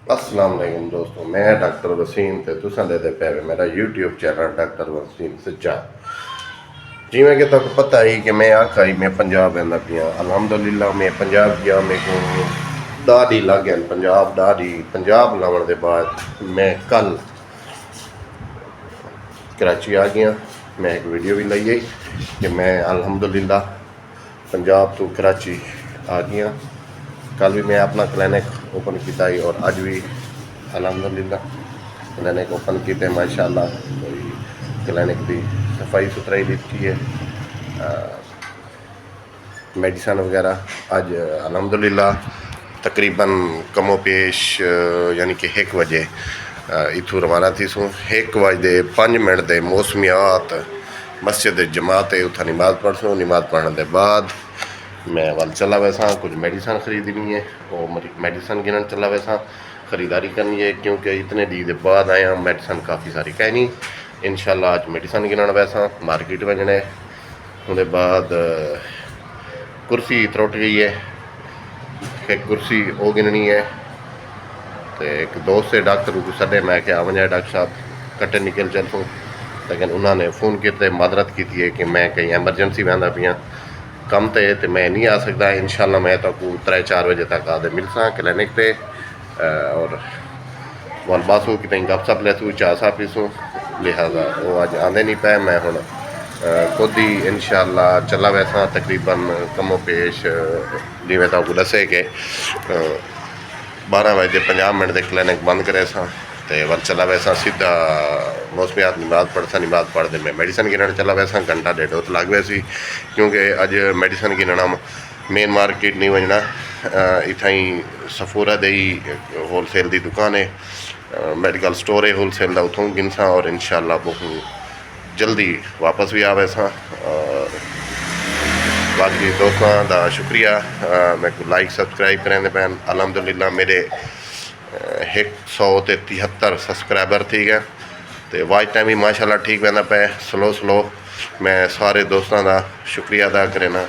अस्सलाम वालेकुम दोस्तों, मैं डॉक्टर वसीम ते तुसां दे पे मेरा यूट्यूब चैनल डॉक्टर वसीम सज्जा। जिमें कि तुमको पता ही कि मैं आखा ही मैं पंजाब रहंदा पिया। अल्हम्दुलिल्लाह मैं पंजाब गया, मेरे को दाढ़ी लग गया पंजाब दाढ़ी पंजाब लाने के बाद मैं कल कराची आ गया। मैं एक वीडियो भी लाई कि मैं अल्हम्दुलिल्लाह पंजाब तो कराची आ गया। कल भी मैं अपना क्लिनिक ओपन किया और अज भी अल्हम्दुलिल्लाह क्लिनिक ओपन किए माशाअल्लाह। कोई क्लिनिक की सफाई सुथराई दी है, मेडिसन वगैरह अज अल्हम्दुलिल्लाह तकरीबन कमो पेश यानी कि 1 बजे इथू रवाना थी सूँ। 1 बजे 5 मिनट के मौसमियात मस्जिद जमात उतना नमाज पढ़सूँ। नमाज पढ़ने के बाद मैं वल चला वैसा कुछ मेडिसन खरीदनी है और मेडिसन गिनन चला वैसा ख़रीदारी करनी है, क्योंकि इतने दी के बाद आया मेडिसन काफ़ी सारी कहनी। इंशाल्लाह आज मेडिसन गिनन वैसा मार्केट बजने उसके बाद कुर्सी त्रुट गई है, एक कुर्सी वो गिननी है। तो एक दोस्त से डॉक्टर को सदे मैं क्या वजह डॉक्टर साहब कट्टे निकल चलूँ, लेकिन उन्होंने फ़ोन किए मदद की है कि मैं कहीं एमरजेंसी वहदा पिया कम तो मैं नहीं आ सकता। इंशाल्लाह मैं तो 3-4 बजे तक आदे मिलसा क्लिनिक पे और वल बासू कि गप सप लैसूँ चाह सा पीसूँ। लिहाजा वो अज आते नहीं पे, मैं हूँ खुद ही इंशाल्लाह चला वैसा तकरीबन कमो पेश जिमें तो दसे कि 12 बजे 50 मिनट के क्लिनिक बंद करे सा तो वल चला वैसा सीधा मौसमियात नमाज पढ़सा। नमाज पढ़ते मैं मेडिसन गिनन चला वैसा घंटा 1.5 तो लग वैसी, क्योंकि अज मेडिसन गिनना मेन मार्केट नहीं वजना। इतना ही सफूरा दे होलसेल की दुकान है, मेडिकल स्टोर है होलसेल का, उतों गिनसा और इंशाल्लाह बहुत जल्दी वापस भी आवे सा। और बाकी दोस्तों का शुक्रिया मैं को लाइक सब्सक्राइब करें पैन। अल्हम्दुलिल्लाह मेरे 173 सब्सक्राइबर थी गए तो वाच टाइम भी माशाल्लाह ठीक रहना पे स्लो। मैं सारे दोस्तों का शुक्रिया अदा करना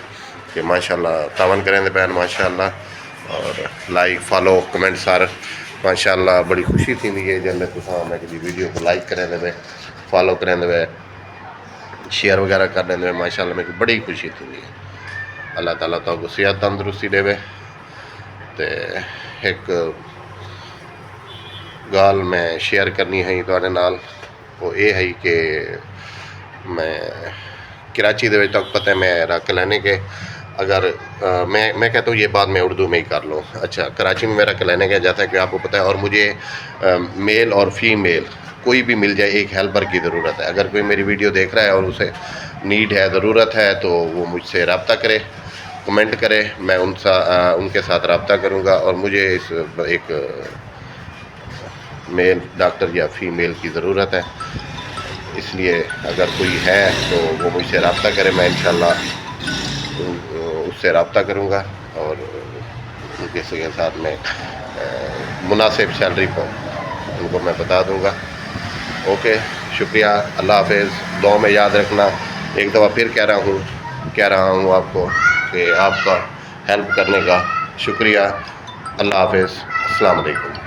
कि माशाल्लाह तावन करें पैन माशाल्लाह। और लाइक फॉलो कमेंट सार माशाल्लाह बड़ी खुशी थी है जब मैं किसी वीडियो को लाइक करें दे फॉलो करें दे शेयर वगैरह कर दें माशाल्लाह मेरे को बड़ी खुशी थी है। अल्लाह ताला तो सेहत तंदुरुस्ती देवे। तो एक गाल मैं शेयर करनी है तुहाडे नाल, वो ये है कि मैं कराची दे तक पता है मेरा क्लिनिक है। अगर मैं कहता हूँ ये बात मैं उर्दू में ही कर लूँ। अच्छा, कराची में मेरा क्लिनिक है जैसा कि आपको पता है, और मुझे मेल और फीमेल कोई भी मिल जाए, एक हेल्पर की ज़रूरत है। अगर कोई मेरी वीडियो देख रहा है और उसे नीड है, ज़रूरत है, तो वो मुझसे रब्ता करे, कमेंट करे, मैं उनके साथ रब्ता करूँगा। और मुझे इस एक मेल डॉक्टर या फीमेल की ज़रूरत है, इसलिए अगर कोई है तो वो मुझसे रब्ता करे, मैं इंशाल्लाह उससे रब्ता करूँगा और उनके साथ में मुनासिब सैलरी पर उनको मैं बता दूँगा। ओके, शुक्रिया, अल्लाह हाफिज़। दुआ में याद रखना। एक दफ़ा फिर कह रहा हूँ आपको कि आपका हेल्प करने का शुक्रिया। अल्लाह हाफिज़, अस्सलाम वालेकुम।